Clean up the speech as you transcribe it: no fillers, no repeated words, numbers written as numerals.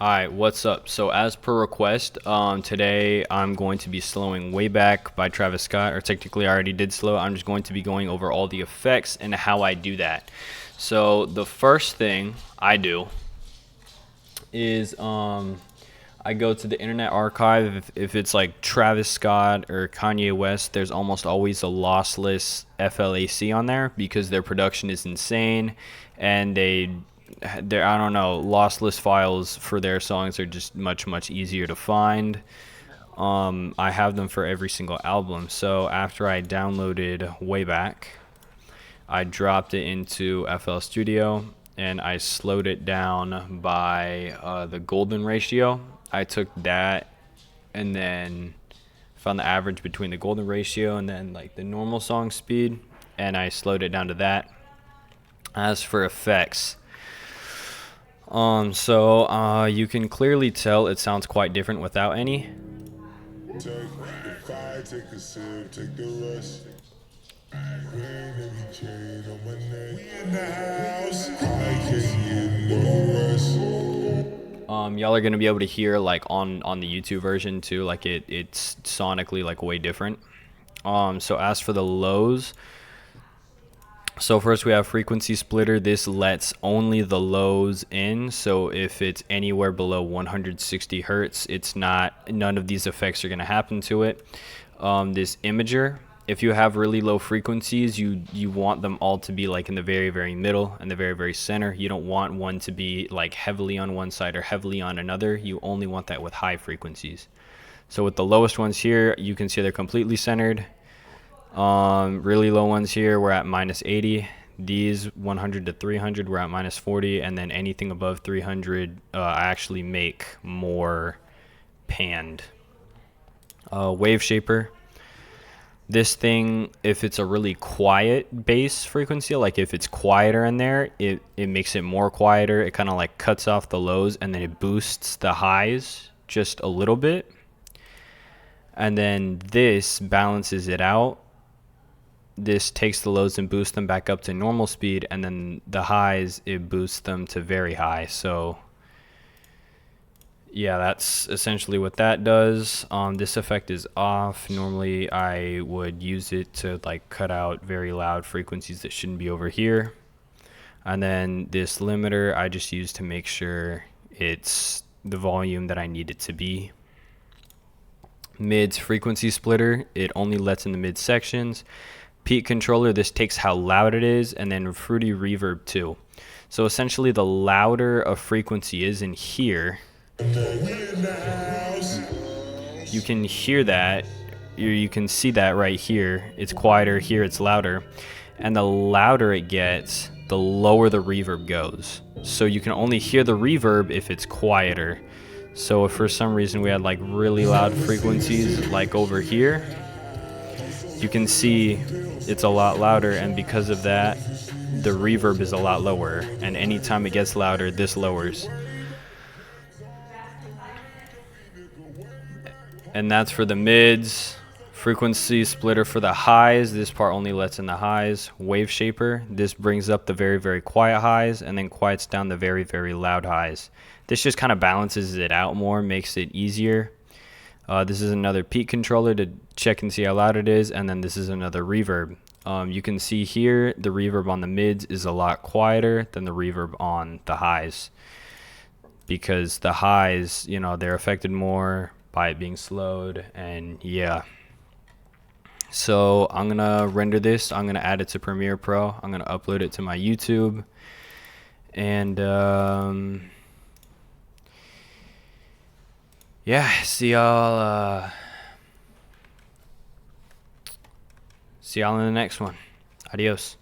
Alright, what's up? So as per request, today I'm going to be slowing Way Back by Travis Scott, or technically I already did slow. I'm just going to be going over all the effects and how I do that. So the first thing I do is I go to the Internet Archive. If it's like Travis Scott or Kanye West, there's almost always a lossless FLAC on there because their production is insane, and they're, I don't know, lossless files for their songs are just much easier to find. I have them for every single album. So after I downloaded Way Back, I dropped it into FL Studio and I slowed it down by the golden ratio. I took that and then found the average between the golden ratio and then like the normal song speed, and I slowed it down to that. As for effects, you can clearly tell it sounds quite different without any. Y'all are gonna be able to hear like on the YouTube version too, like it's sonically like way different. So as for the lows, so first we have frequency splitter. This lets only the lows in. So if it's anywhere below 160 hertz, none of these effects are gonna happen to it. This imager, if you have really low frequencies, you want them all to be like in the very middle and the very center. You don't want one to be like heavily on one side or heavily on another. You only want that with high frequencies. So with the lowest ones here, you can see they're completely centered. Really low ones here, we're at -80. These 100 to 300, we're at -40, and then anything above 300, I actually make more panned. Wave shaper. This thing, if it's a really quiet bass frequency, like if it's quieter in there, it makes it more quieter. It kind of like cuts off the lows and then it boosts the highs just a little bit. And then this balances it out. This takes the lows and boosts them back up to normal speed, and then the highs, it boosts them to very high. So yeah, that's essentially what that does. This effect is off. Normally I would use it to like cut out very loud frequencies that shouldn't be over here. And then this limiter I just use to make sure it's the volume that I need it to be. Mids frequency splitter, it only lets in the mid sections. Peak controller, this takes how loud it is, and then fruity reverb too. So essentially the louder a frequency is in here, you can hear that, you can see that right here. It's quieter, here it's louder. And the louder it gets, the lower the reverb goes. So you can only hear the reverb if it's quieter. So if for some reason we had like really loud frequencies like over here, you can see it's a lot louder, and because of that, the reverb is a lot lower. And anytime it gets louder, this lowers. And that's for the mids. Frequency splitter for the highs, this part only lets in the highs. Wave shaper, this brings up the very quiet highs and then quiets down the very loud highs. This just kind of balances it out more, makes it easier. This is another peak controller to check and see how loud it is, and then this is another reverb. You can see here the reverb on the mids is a lot quieter than the reverb on the highs, because the highs, you know, they're affected more by it being slowed. And yeah, so I'm gonna render this, I'm gonna add it to Premiere Pro, I'm gonna upload it to my YouTube, and yeah, see y'all in the next one. Adios.